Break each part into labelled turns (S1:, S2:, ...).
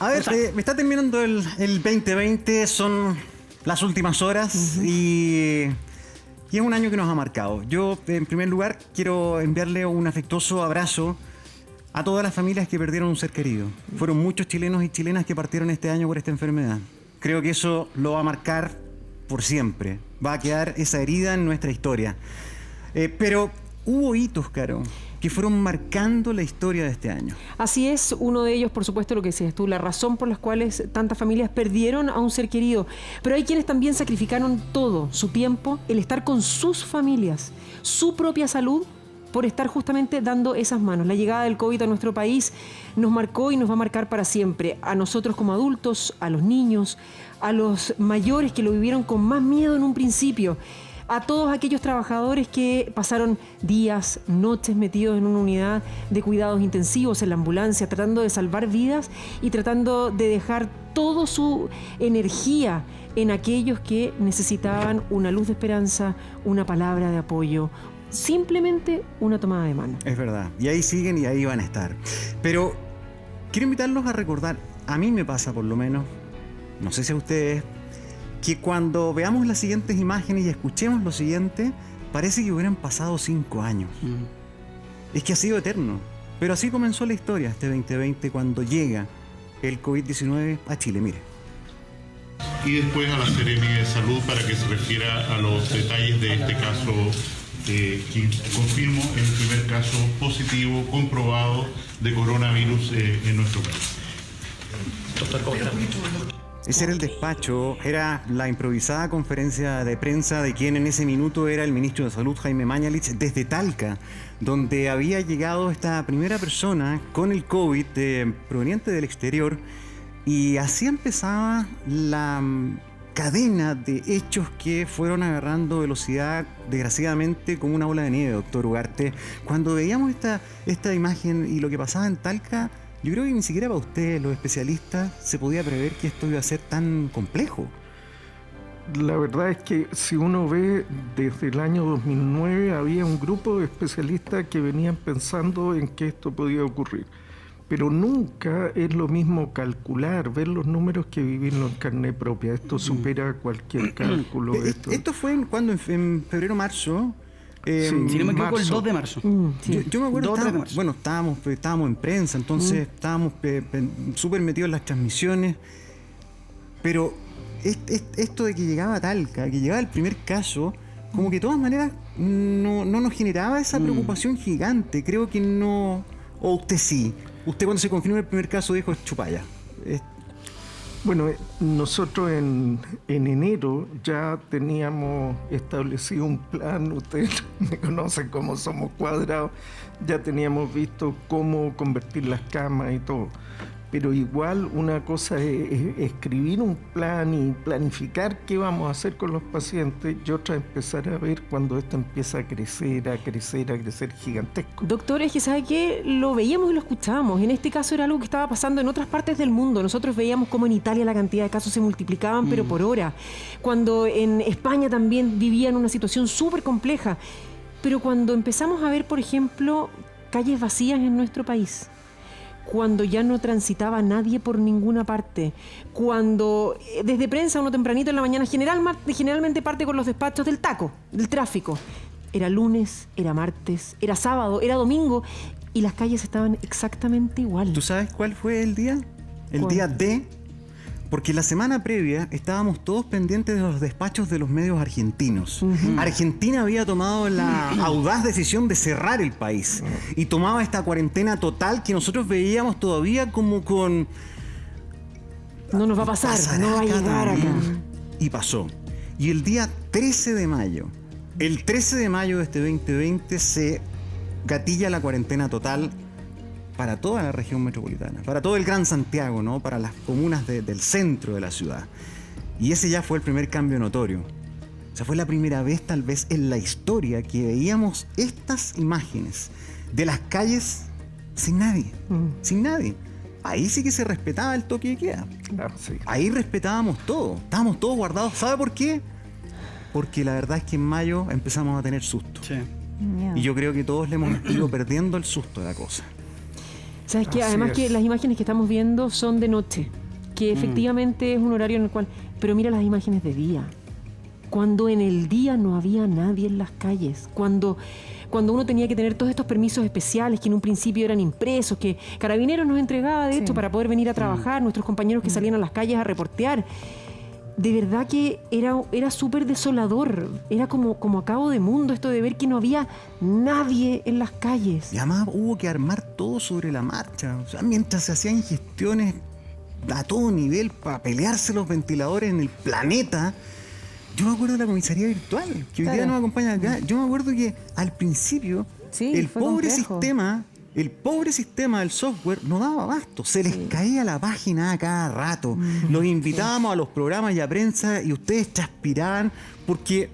S1: A ver, me está terminando el 2020, son las últimas horas y es un año que nos ha marcado. Yo, en primer lugar, quiero enviarle un afectuoso abrazo a todas las familias que perdieron un ser querido. Fueron muchos chilenos y chilenas que partieron este año por esta enfermedad. Creo que eso lo va a marcar por siempre. Va a quedar esa herida en nuestra historia. Pero hubo hitos, Caro, que fueron marcando la historia de este año.
S2: Así es, uno de ellos, por supuesto, lo que decías tú, la razón por las cuales tantas familias perdieron a un ser querido. Pero hay quienes también sacrificaron todo, su tiempo, el estar con sus familias, su propia salud, por estar justamente dando esas manos. La llegada del COVID a nuestro país nos marcó y nos va a marcar para siempre. A nosotros como adultos, a los niños, a los mayores que lo vivieron con más miedo en un principio, a todos aquellos trabajadores que pasaron días, noches metidos en una unidad de cuidados intensivos en la ambulancia, tratando de salvar vidas y tratando de dejar toda su energía en aquellos que necesitaban una luz de esperanza, una palabra de apoyo, simplemente una tomada de mano.
S1: Es verdad, y ahí siguen y ahí van a estar. Pero quiero invitarlos a recordar, a mí me pasa por lo menos, no sé si a ustedes, que cuando veamos las siguientes imágenes y escuchemos lo siguiente, parece que hubieran pasado 5 años. Es que ha sido eterno. Pero así comenzó la historia este 2020 cuando llega el COVID-19 a Chile, mire.
S3: Y después a la Seremi de Salud para que se refiera a los detalles de este caso, que confirmo el primer caso positivo comprobado de coronavirus en nuestro país.
S4: Doctor, ¿cómo está?
S1: Ese era el despacho, era la improvisada conferencia de prensa de quien en ese minuto era el ministro de Salud, Jaime Mañalich, desde Talca, donde había llegado esta primera persona con el COVID proveniente del exterior, y así empezaba la cadena de hechos que fueron agarrando velocidad, desgraciadamente, como una bola de nieve, doctor Ugarte. Cuando veíamos esta imagen y lo que pasaba en Talca, yo creo que ni siquiera para ustedes, los especialistas, se podía prever que esto iba a ser tan complejo.
S5: La verdad es que si uno ve, desde el año 2009 había un grupo de especialistas que venían pensando en que esto podía ocurrir. Pero nunca es lo mismo calcular, ver los números, que vivirlo en carne propia. Esto supera cualquier cálculo.
S1: Esto fue cuando en febrero, marzo.
S4: Si no me equivoco, el 2 de marzo.
S1: Sí. Yo me acuerdo, estábamos en prensa, entonces estábamos súper metidos en las transmisiones, pero esto de que llegaba Talca, que llegaba el primer caso, como que de todas maneras no nos generaba esa preocupación gigante. Creo que no. O usted sí. Usted, cuando se confirmó el primer caso, dijo chupaya.
S5: Bueno, nosotros en enero ya teníamos establecido un plan. Ustedes me conocen cómo somos cuadrados. Ya teníamos visto cómo convertir las camas y todo. Pero igual una cosa es escribir un plan y planificar qué vamos a hacer con los pacientes, y otra empezar a ver cuando esto empieza a crecer gigantesco.
S2: Doctor, es que ¿sabe qué? Lo veíamos y lo escuchábamos. En este caso era algo que estaba pasando en otras partes del mundo. Nosotros veíamos cómo en Italia la cantidad de casos se multiplicaban, pero por hora. Cuando en España también vivían una situación súper compleja. Pero cuando empezamos a ver, por ejemplo, calles vacías en nuestro país, cuando ya no transitaba nadie por ninguna parte, cuando desde prensa uno tempranito en la mañana generalmente parte con los despachos del taco, del tráfico. Era lunes, era martes, era sábado, era domingo, y las calles estaban exactamente igual.
S1: ¿Tú sabes cuál fue el día? El día D. Porque la semana previa estábamos todos pendientes de los despachos de los medios argentinos. Argentina había tomado la audaz decisión de cerrar el país y tomaba esta cuarentena total que nosotros veíamos todavía como con...
S2: No nos va a pasar, no va a llegar acá.
S1: Y pasó. Y el día 13 de mayo, el 13 de mayo de este 2020, se gatilla la cuarentena total para toda la región metropolitana, para todo el Gran Santiago, ¿no? Para las comunas del centro de la ciudad. Y ese ya fue el primer cambio notorio. O sea, fue la primera vez, tal vez, en la historia que veíamos estas imágenes de las calles sin nadie. Sin nadie. Ahí sí que se respetaba el toque de queda.
S5: Claro, sí.
S1: Ahí respetábamos todo. Estábamos todos guardados. ¿Sabe por qué? Porque la verdad es que en mayo empezamos a tener susto.
S4: Sí.
S1: Y yo creo que todos le hemos ido perdiendo el susto de la cosa.
S2: ¿Sabes qué?
S5: Así
S2: Además
S5: es.
S2: que las imágenes que estamos viendo son de noche, que efectivamente es un horario en el cual... Pero mira las imágenes de día. Cuando en el día no había nadie en las calles, cuando uno tenía que tener todos estos permisos especiales que en un principio eran impresos, que Carabineros nos entregaba de hecho para poder venir a trabajar, nuestros compañeros que salían a las calles a reportear. De verdad que era súper desolador, era como a cabo de mundo esto de ver que no había nadie en las calles.
S1: Y además hubo que armar todo sobre la marcha. O sea, mientras se hacían gestiones a todo nivel para pelearse los ventiladores en el planeta. Yo me acuerdo de la comisaría virtual, que hoy día nos acompaña acá. Yo me acuerdo que al principio
S6: Sí,
S1: el
S6: fue
S1: pobre sistema del software no daba abasto. Se les caía la página a cada rato. Los invitábamos a los programas y a prensa y ustedes transpiraban porque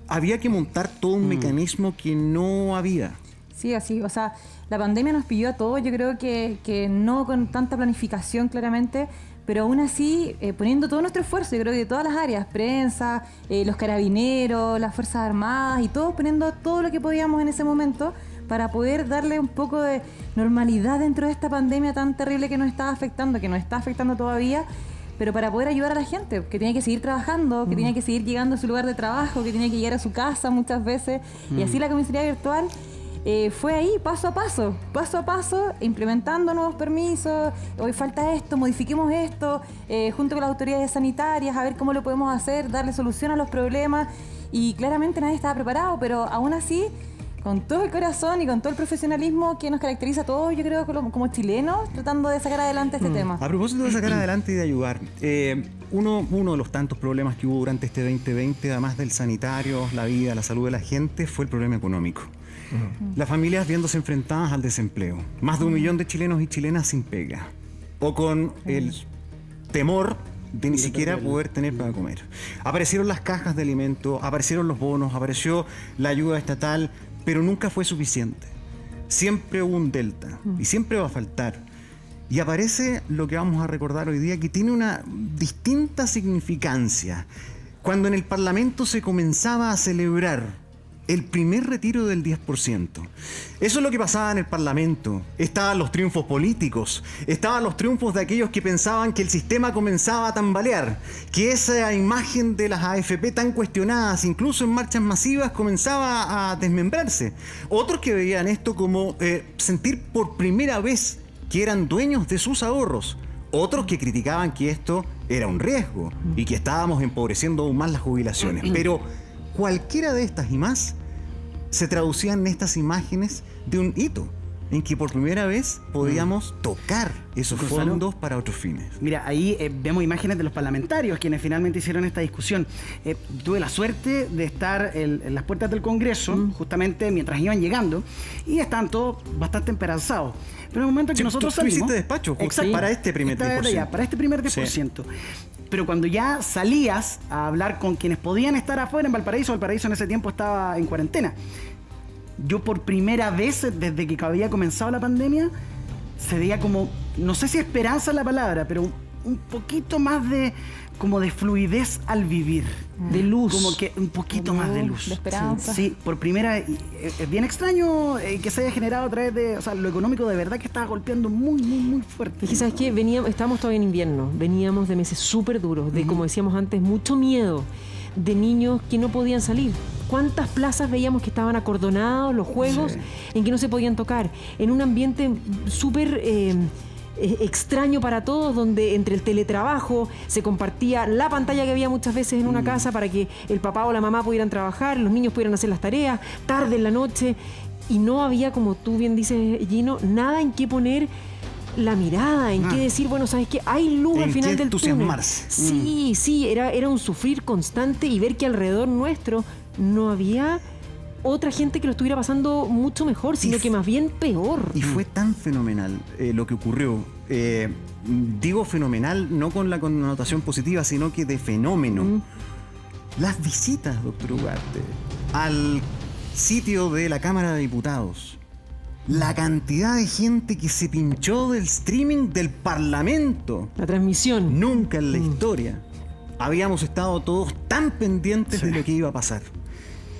S1: había que montar todo un mecanismo que no había.
S6: Sí, así, o sea, la pandemia nos pilló a todos, yo creo que no con tanta planificación claramente, pero aún así poniendo todo nuestro esfuerzo, yo creo que de todas las áreas, prensa, los carabineros, las Fuerzas Armadas y todos poniendo todo lo que podíamos en ese momento para poder darle un poco de normalidad dentro de esta pandemia tan terrible que nos está afectando todavía, pero para poder ayudar a la gente, que tiene que seguir trabajando, que tiene que seguir llegando a su lugar de trabajo, que tiene que llegar a su casa muchas veces, y así la comisaría virtual fue ahí, paso a paso, implementando nuevos permisos. Hoy falta esto, modifiquemos esto, junto con las autoridades sanitarias, a ver cómo lo podemos hacer, darle solución a los problemas. Y claramente nadie estaba preparado, pero aún así, con todo el corazón y con todo el profesionalismo que nos caracteriza a todos, yo creo, como chilenos, tratando de sacar adelante este tema.
S1: A propósito de sacar adelante y de ayudar, uno de los tantos problemas que hubo durante este 2020, además del sanitario, la vida, la salud de la gente, fue el problema económico. Las familias viéndose enfrentadas al desempleo. Más de 1 millón de chilenos y chilenas sin pega. O con el temor de ni siquiera poder tener para comer. Aparecieron las cajas de alimentos, aparecieron los bonos, apareció la ayuda estatal, pero nunca fue suficiente. Siempre hubo un delta y siempre va a faltar. Y aparece lo que vamos a recordar hoy día, que tiene una distinta significancia. Cuando en el Parlamento se comenzaba a celebrar el primer retiro del 10%. Eso es lo que pasaba en el Parlamento. Estaban los triunfos políticos, estaban los triunfos de aquellos que pensaban que el sistema comenzaba a tambalear, que esa imagen de las AFP tan cuestionadas, incluso en marchas masivas, comenzaba a desmembrarse. Otros que veían esto como sentir por primera vez que eran dueños de sus ahorros. Otros que criticaban que esto era un riesgo y que estábamos empobreciendo aún más las jubilaciones. Pero cualquiera de estas y más se traducían en estas imágenes de un hito en que por primera vez podíamos tocar esos fondos para otros fines.
S4: Mira, ahí vemos imágenes de los parlamentarios quienes finalmente hicieron esta discusión. Tuve la suerte de estar en las puertas del Congreso, justamente mientras iban llegando, y estaban todos bastante esperanzados. Pero en el momento en que nosotros
S1: tú
S4: salimos...
S1: hiciste despacho justo para este primer 10%.
S4: Para este primer 10%. Sí. Pero cuando ya salías a hablar con quienes podían estar afuera en Valparaíso en ese tiempo estaba en cuarentena. Yo por primera vez desde que había comenzado la pandemia se veía como, no sé si esperanza es la palabra, pero un poquito más de fluidez al vivir.
S2: De luz.
S4: Como que un poquito más de luz.
S6: De esperanza.
S4: Sí, por primera vez. Es bien extraño que se haya generado a través de, o sea, lo económico de verdad que estaba golpeando muy, muy, muy fuerte.
S2: Es que, ¿sabes qué? Estábamos todavía en invierno, veníamos de meses súper duros, de, como decíamos antes, mucho miedo, de niños que no podían salir. ¿Cuántas plazas veíamos que estaban acordonados, los juegos, en que no se podían tocar? En un ambiente súper extraño para todos, donde entre el teletrabajo se compartía la pantalla que había muchas veces en una casa para que el papá o la mamá pudieran trabajar, los niños pudieran hacer las tareas, tarde en la noche, y no había, como tú bien dices, Gino, nada en qué poner la mirada, en qué decir, bueno, ¿sabes qué? Hay luz al final del túnel. Sí, era un sufrir constante y ver que alrededor nuestro no había otra gente que lo estuviera pasando mucho mejor, sino que más bien peor.
S1: Y fue tan fenomenal lo que ocurrió. Digo fenomenal no con la connotación positiva, sino que de fenómeno. Las visitas, doctor Ugarte, al sitio de la Cámara de Diputados. La cantidad de gente que se pinchó del streaming del Parlamento.
S2: La transmisión.
S1: Nunca en la historia habíamos estado todos tan pendientes de lo que iba a pasar.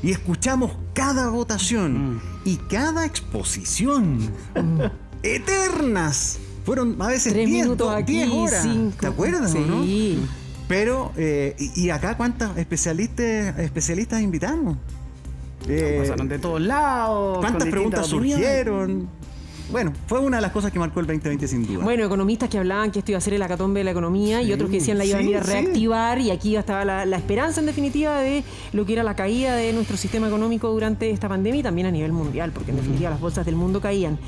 S1: Y escuchamos cada votación y cada exposición. eternas. Fueron a veces
S2: 3
S1: 10
S2: minutos aquí,
S1: 10 horas.
S2: 5.
S1: ¿Te acuerdas, o no?
S2: Sí.
S1: Pero, y acá cuántos especialistas invitamos.
S4: Pasaron de todos lados.
S1: ¿Cuántas
S4: con
S1: preguntas
S4: distintas opiniones.
S1: surgieron? Bueno, fue una de las cosas que marcó el 2020 sin duda.
S2: Bueno, economistas que hablaban que esto iba a ser el hecatombe de la economía y otros que decían la iban a ir a
S1: sí.
S2: reactivar y aquí estaba la esperanza en definitiva de lo que era la caída de nuestro sistema económico durante esta pandemia y también a nivel mundial, porque en definitiva las bolsas del mundo caían.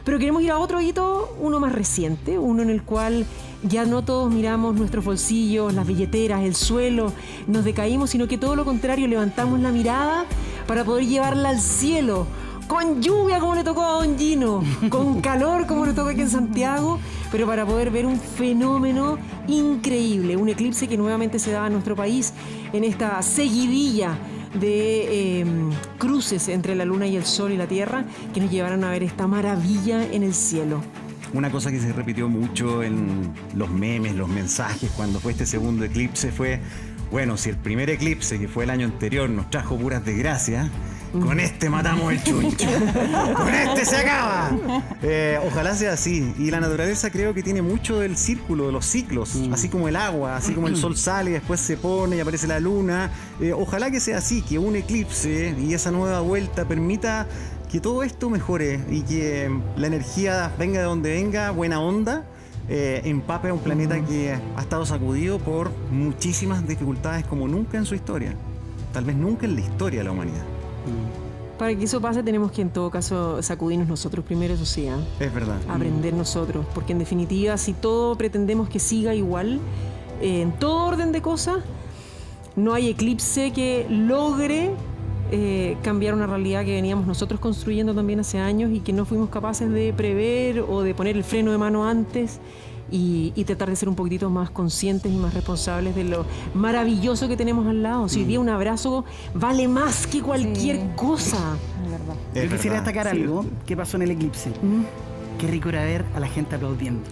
S2: Pero queremos ir a otro hito, uno más reciente, uno en el cual ya no todos miramos nuestros bolsillos, las billeteras, el suelo, nos decaímos, sino que todo lo contrario, levantamos la mirada para poder llevarla al cielo. Con lluvia como le tocó a Don Gino, con calor como le tocó aquí en Santiago, pero para poder ver un fenómeno increíble, un eclipse que nuevamente se daba en nuestro país en esta seguidilla de cruces entre la luna y el sol y la tierra que nos llevaron a ver esta maravilla en el cielo.
S1: Una cosa que se repitió mucho en los memes, los mensajes cuando fue este segundo eclipse fue, bueno, si el primer eclipse que fue el año anterior nos trajo puras desgracias, con este matamos el chuncho. Con este se acaba. Ojalá sea así. Y la naturaleza creo que tiene mucho del círculo, de los ciclos. Así como el agua, así como el sol sale y después se pone y aparece la luna. Ojalá que sea así, que un eclipse y esa nueva vuelta permita que todo esto mejore y que la energía venga de donde venga, buena onda, empape a un planeta que ha estado sacudido por muchísimas dificultades como nunca en su historia. Tal vez nunca en la historia de la humanidad.
S2: Para que eso pase tenemos que en todo caso sacudirnos nosotros primero, eso sí,
S1: Es verdad.
S2: aprender nosotros, porque en definitiva si todo pretendemos que siga igual, en todo orden de cosas, no hay eclipse que logre cambiar una realidad que veníamos nosotros construyendo también hace años y que no fuimos capaces de prever o de poner el freno de mano antes y tratar de ser un poquitito más conscientes y más responsables de lo maravilloso que tenemos al lado. Si hoy día un abrazo vale más que cualquier cosa.
S6: Es verdad.
S1: Es
S4: Yo quisiera
S1: verdad.
S4: destacar algo que pasó en el eclipse. Qué rico era ver a la gente aplaudiendo.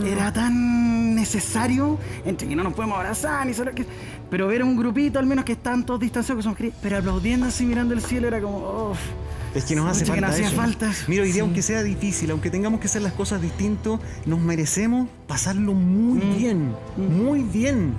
S4: Era tan necesario, entre que no nos podemos abrazar, ni solo que... Pero ver a un grupito, al menos que están todos distanciados, que somos pero aplaudiendo así, mirando el cielo, era como...
S1: Es que nos hace
S4: Mucho que
S1: falta
S4: nos hacía
S1: eso.
S4: falta.
S1: Mira, hoy día aunque sea difícil, aunque tengamos que hacer las cosas distintos, nos merecemos pasarlo muy bien, muy bien.